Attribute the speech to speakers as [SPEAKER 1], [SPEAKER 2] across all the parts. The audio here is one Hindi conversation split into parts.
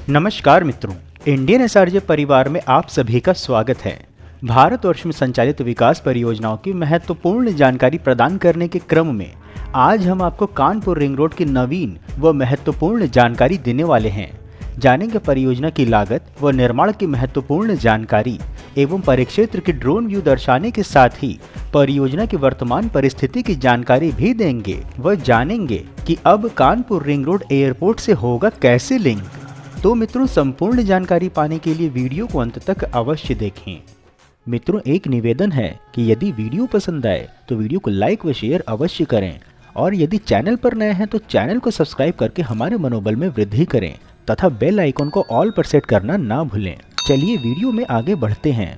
[SPEAKER 1] नमस्कार मित्रों, इंडियन एसआरजे परिवार में आप सभी का स्वागत है। भारतवर्ष में संचालित विकास परियोजनाओं की महत्वपूर्ण जानकारी प्रदान करने के क्रम में आज हम आपको कानपुर रिंग रोड की नवीन व महत्वपूर्ण जानकारी देने वाले हैं। जानेंगे परियोजना की लागत व निर्माण की महत्वपूर्ण जानकारी एवं परिक्षेत्र की ड्रोन व्यू दर्शाने के साथ ही परियोजना की वर्तमान परिस्थिति की जानकारी भी देंगे व जानेंगे कि अब कानपुर रिंग रोड एयरपोर्ट से होगा कैसे लिंक। तो मित्रों, संपूर्ण जानकारी पाने के लिए वीडियो को अंत तक अवश्य देखें। मित्रों, एक निवेदन है कि यदि वीडियो पसंद आए तो वीडियो को लाइक व शेयर अवश्य करें और यदि चैनल पर नए हैं तो चैनल को सब्सक्राइब करके हमारे मनोबल में वृद्धि करें तथा बेल आइकन को ऑल पर सेट करना ना भूलें। चलिए वीडियो में आगे बढ़ते हैं।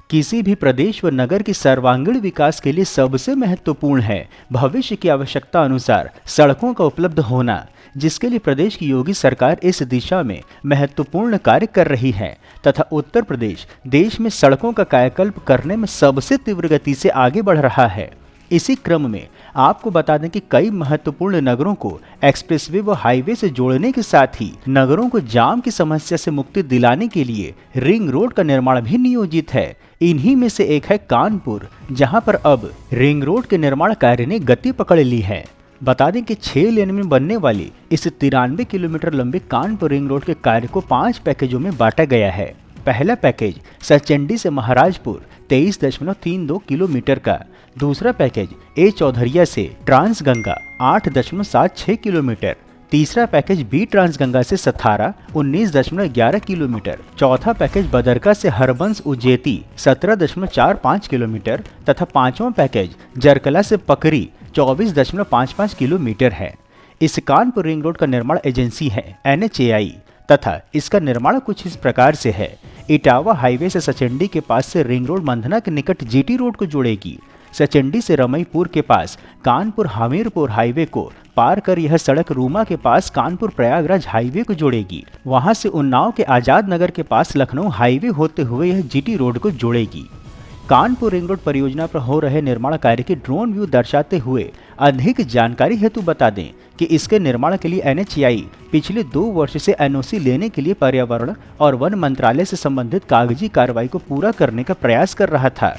[SPEAKER 1] किसी भी प्रदेश व नगर की सर्वांगीण विकास के लिए सबसे महत्वपूर्ण है भविष्य की आवश्यकता अनुसार सड़कों का उपलब्ध होना, जिसके लिए प्रदेश की योगी सरकार इस दिशा में महत्वपूर्ण कार्य कर रही है तथा उत्तर प्रदेश देश में सड़कों का कायाकल्प करने में सबसे तीव्र गति से आगे बढ़ रहा है। इसी क्रम में आपको बता दें कि कई महत्वपूर्ण नगरों को एक्सप्रेसवे व हाईवे से जोड़ने के साथ ही नगरों को जाम की समस्या से मुक्ति दिलाने के लिए रिंग रोड का निर्माण भी नियोजित है। इन्हीं में से एक है कानपुर, जहां पर अब रिंग रोड के निर्माण कार्य ने गति पकड़ ली है। बता दें कि 6 लेन में बनने वाली इस 93 किलोमीटर लंबे कानपुर रिंग रोड के कार्य को 5 पैकेजों में बांटा गया है। पहला पैकेज सरचंडी से महाराजपुर 23.32 किलोमीटर का, दूसरा पैकेज ए चौधरिया से ट्रांसगंगा 8.76 किलोमीटर, तीसरा पैकेज बी ट्रांसगंगा से सथारा 19.11 किलोमीटर, चौथा पैकेज बदरका से हरबंस उजेती 17.45 किलोमीटर तथा पांचवां पैकेज जरकला से पकरी 24.55 किलोमीटर है। इस कानपुर रिंग रोड का निर्माण एजेंसी है NHAI तथा इसका निर्माण कुछ इस प्रकार से है। इटावा हाईवे से सचंडी के पास से रिंग रोड मंधना के निकट GT रोड को जोड़ेगी। सचंडी से रमईपुर के पास कानपुर हमीरपुर हाईवे को पार कर यह सड़क रूमा के पास कानपुर प्रयागराज हाईवे को जोड़ेगी। वहां से उन्नाव के आजाद नगर के पास लखनऊ हाईवे होते हुए यह GT रोड को जोड़ेगी। कानपुर रिंग रोड परियोजना पर हो रहे निर्माण कार्य की ड्रोन व्यू दर्शाते हुए अधिक जानकारी हेतु बता दें कि इसके निर्माण के लिए NHAI पिछले 2 वर्ष से NOC लेने के लिए पर्यावरण और वन मंत्रालय से संबंधित कागजी कार्रवाई को पूरा करने का प्रयास कर रहा था।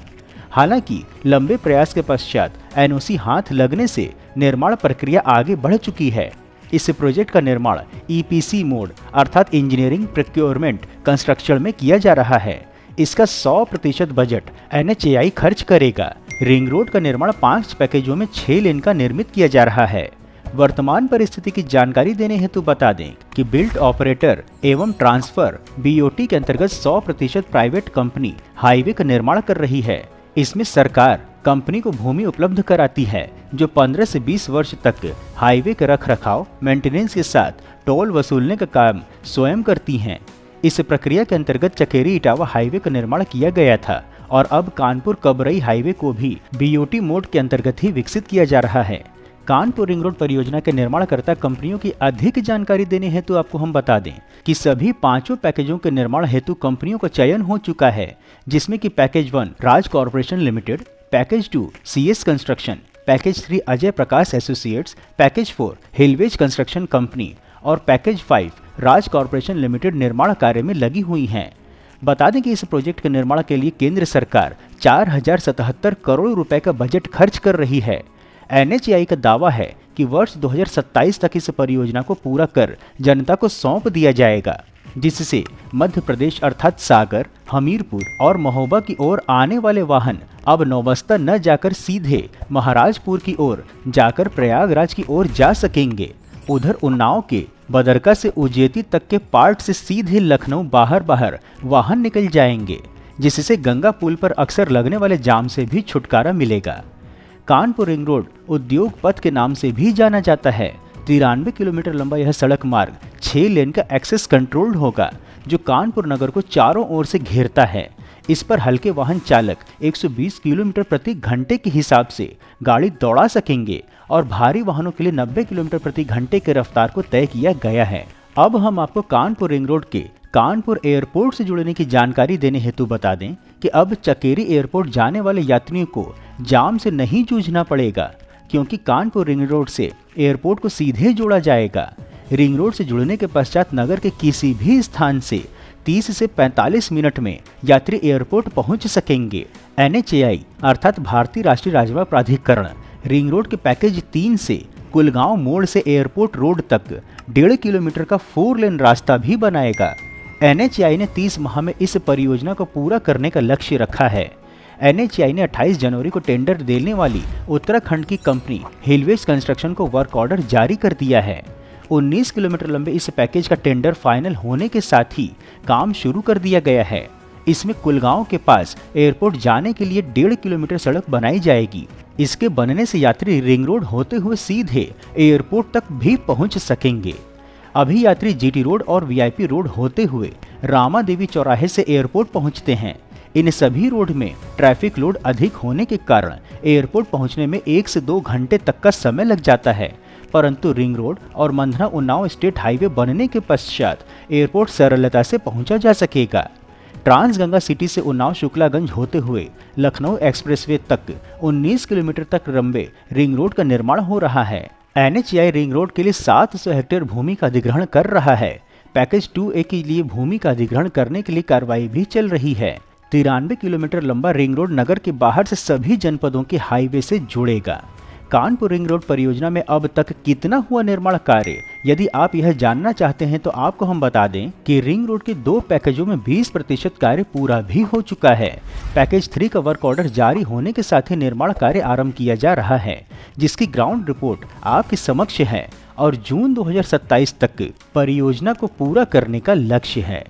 [SPEAKER 1] हालांकि लंबे प्रयास के पश्चात NOC हाथ लगने से निर्माण प्रक्रिया आगे बढ़ चुकी है। इस प्रोजेक्ट का निर्माण EPC मोड अर्थात इंजीनियरिंग प्रोक्योरमेंट कंस्ट्रक्शन में किया जा रहा है। इसका 100% बजट NHAI खर्च करेगा। रिंग रोड का निर्माण 5 पैकेजों में 6 लेन का निर्मित किया जा रहा है। वर्तमान परिस्थिति की जानकारी देने हेतु बता दें कि बिल्ट ऑपरेटर एवं ट्रांसफर BOT के अंतर्गत 100% प्राइवेट कंपनी हाईवे का निर्माण कर रही है। इसमें सरकार कंपनी को भूमि उपलब्ध कराती है जो 15 से 20 वर्ष तक हाईवे के रख रखाव मेंटेनेंस के साथ टोल वसूलने का काम स्वयं करती हैं। इस प्रक्रिया के अंतर्गत चकेरी इटावा हाईवे का निर्माण किया गया था और अब कानपुर कबरई हाईवे को भी BOT मोड के अंतर्गत ही विकसित किया जा रहा है। कानपुर रिंग रोड परियोजना के निर्माणकर्ता कंपनियों की अधिक जानकारी देने हेतु आपको हम बता दें कि सभी 5 पैकेजों के निर्माण हेतु कंपनियों का चयन हो चुका है, जिसमें कि package 1 Raj corporation limited, package 2 CS construction, package 3 Ajay Prakash associates, package 4 Hillways construction company और पैकेज 5 राज कॉर्पोरेशन लिमिटेड निर्माण कार्य में लगी हुई हैं। बता दें कि इस प्रोजेक्ट के निर्माण के लिए केंद्र सरकार 4077 करोड़ रुपए का बजट खर्च कर रही है। NHAI का दावा है कि वर्ष 2027 तक इस परियोजना को पूरा कर जनता को सौंप दिया जाएगा, जिससे मध्य प्रदेश अर्थात सागर, हमीरपुर और महोबा की ओर आने वाले वाहन अब नौबस्ता न जाकर सीधे महाराजपुर की ओर जाकर प्रयागराज की ओर जा सकेंगे। उधर उन्नाव के बदरका से उजेती तक के पार्ट से सीधे लखनऊ बाहर वाहन निकल जाएंगे, जिससे गंगा पुल पर अक्सर लगने वाले जाम से भी छुटकारा मिलेगा। कानपुर रिंग रोड उद्योग पथ के नाम से भी जाना जाता है। 93 किलोमीटर लंबा यह सड़क मार्ग 6 लेन का एक्सेस कंट्रोल्ड होगा, जो कानपुर नगर को चारों ओर से घेरता है। इस पर हल्के वाहन चालक 120 किलोमीटर प्रति घंटे के हिसाब से गाड़ी दौड़ा सकेंगे और भारी वाहनों के लिए 90 किलोमीटर प्रति घंटे के रफ्तार को तय किया गया है। अब हम आपको कानपुर रिंग रोड के कानपुर एयरपोर्ट से जुड़ने की जानकारी देने हेतु बता दें कि अब चकेरी एयरपोर्ट जाने वाले यात्रियों को जाम से नहीं जूझना पड़ेगा, क्योंकि कानपुर रिंग रोड से एयरपोर्ट को सीधे जोड़ा जाएगा। रिंग रोड से जुड़ने के पश्चात नगर के किसी भी स्थान से 30 से 45 मिनट में यात्री एयरपोर्ट पहुंच सकेंगे। NHAI अर्थात भारतीय राष्ट्रीय राजमार्ग प्राधिकरण रिंग रोड के पैकेज 3 से कुलगांव मोड़ से एयरपोर्ट रोड तक 1.5 किलोमीटर का 4 लेन रास्ता भी बनाएगा। NHAI ने 30 माह में इस परियोजना को पूरा करने का लक्ष्य रखा है। NHAI ने 28 जनवरी को टेंडर देने वाली उत्तराखंड की कंपनी हिलवेज कंस्ट्रक्शन को वर्क ऑर्डर जारी कर दिया है। 19 किलोमीटर लंबे इस पैकेज का टेंडर फाइनल होने के साथ ही काम शुरू कर दिया गया है। इसमें कुलगांव के पास एयरपोर्ट जाने के लिए 1.5 किलोमीटर सड़क बनाई जाएगी। इसके बनने से यात्री रिंग रोड होते हुए सीधे एयरपोर्ट तक भी पहुंच सकेंगे। अभी यात्री GT रोड और VIP रोड होते हुए रामा देवी चौराहे से एयरपोर्ट पहुंचते हैं। इन सभी रोड में ट्रैफिक लोड अधिक होने के कारण एयरपोर्ट पहुंचने में 1 से 2 घंटे तक का समय लग जाता है, परंतु रिंग रोड और मंधना उन्नाव स्टेट हाईवे बनने के पश्चात एयरपोर्ट सरलता से पहुंचा जा सकेगा। ट्रांसगंगा सिटी से उन्नाव शुक्लागंज होते हुए लखनऊ एक्सप्रेसवे तक 19 किलोमीटर तक लंबे रिंग रोड का निर्माण हो रहा है। NHAI रिंग रोड के लिए 700 हेक्टेयर भूमि का अधिग्रहण कर रहा है। पैकेज 2A के लिए भूमि का अधिग्रहण करने के लिए कार्रवाई भी चल रही है। 93 किलोमीटर लंबा रिंग रोड नगर के बाहर से सभी जनपदों के हाईवे से जुड़ेगा। कानपुर रिंग रोड परियोजना में अब तक कितना हुआ निर्माण कार्य, यदि आप यह जानना चाहते हैं तो आपको हम बता दें कि रिंग रोड के 2 पैकेजों में 20% कार्य पूरा भी हो चुका है। पैकेज 3 का वर्क ऑर्डर जारी होने के साथ ही निर्माण कार्य आरंभ किया जा रहा है, जिसकी ग्राउंड रिपोर्ट आपके समक्ष है और जून 2027 तक परियोजना को पूरा करने का लक्ष्य है।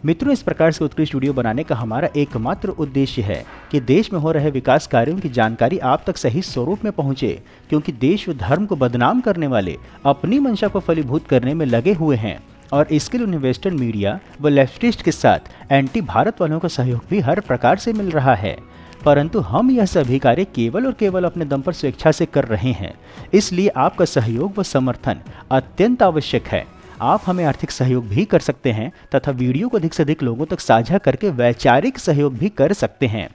[SPEAKER 1] मित्रों, इस प्रकार से उत्कृष्ट वीडियो बनाने का हमारा एकमात्र उद्देश्य है कि देश में हो रहे विकास कार्यों की जानकारी आप तक सही स्वरूप में पहुंचे, क्योंकि देश व धर्म को बदनाम करने वाले अपनी मंशा को फलीभूत करने में लगे हुए हैं और इसके लिए उन्हें वेस्टर्न मीडिया व लेफ्टिस्ट के साथ एंटी भारत वालों का सहयोग भी हर प्रकार से मिल रहा है। परंतु हम यह सभी कार्य केवल और केवल अपने दम पर स्वेच्छा से कर रहे हैं, इसलिए आपका सहयोग व समर्थन अत्यंत आवश्यक है। आप हमें आर्थिक सहयोग भी कर सकते हैं तथा वीडियो को अधिक से अधिक लोगों तक साझा करके वैचारिक सहयोग भी कर सकते हैं।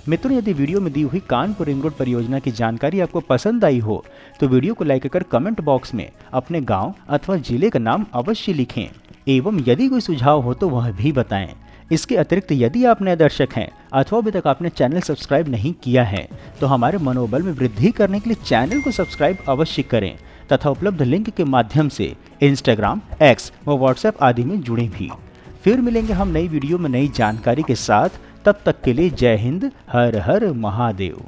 [SPEAKER 1] मित्रों, यदि वीडियो में दी हुई कानपुर रिंग रोड परियोजना की जानकारी आपको पसंद आई हो तो वीडियो को लाइक कर कमेंट बॉक्स में अपने गांव अथवा जिले का नाम अवश्य लिखें एवं यदि कोई सुझाव हो तो वह भी बताएं। इसके अतिरिक्त यदि आप नए दर्शक हैं अथवा अभी तक आपने चैनल सब्सक्राइब नहीं किया है तो हमारे मनोबल में वृद्धि करने के लिए चैनल को सब्सक्राइब अवश्य करें तथा उपलब्ध लिंक के माध्यम से इंस्टाग्राम, X व व्हाट्सएप आदि में जुड़े भी। फिर मिलेंगे हम नई वीडियो में नई जानकारी के साथ। तब तक के लिए जय हिंद, हर हर महादेव।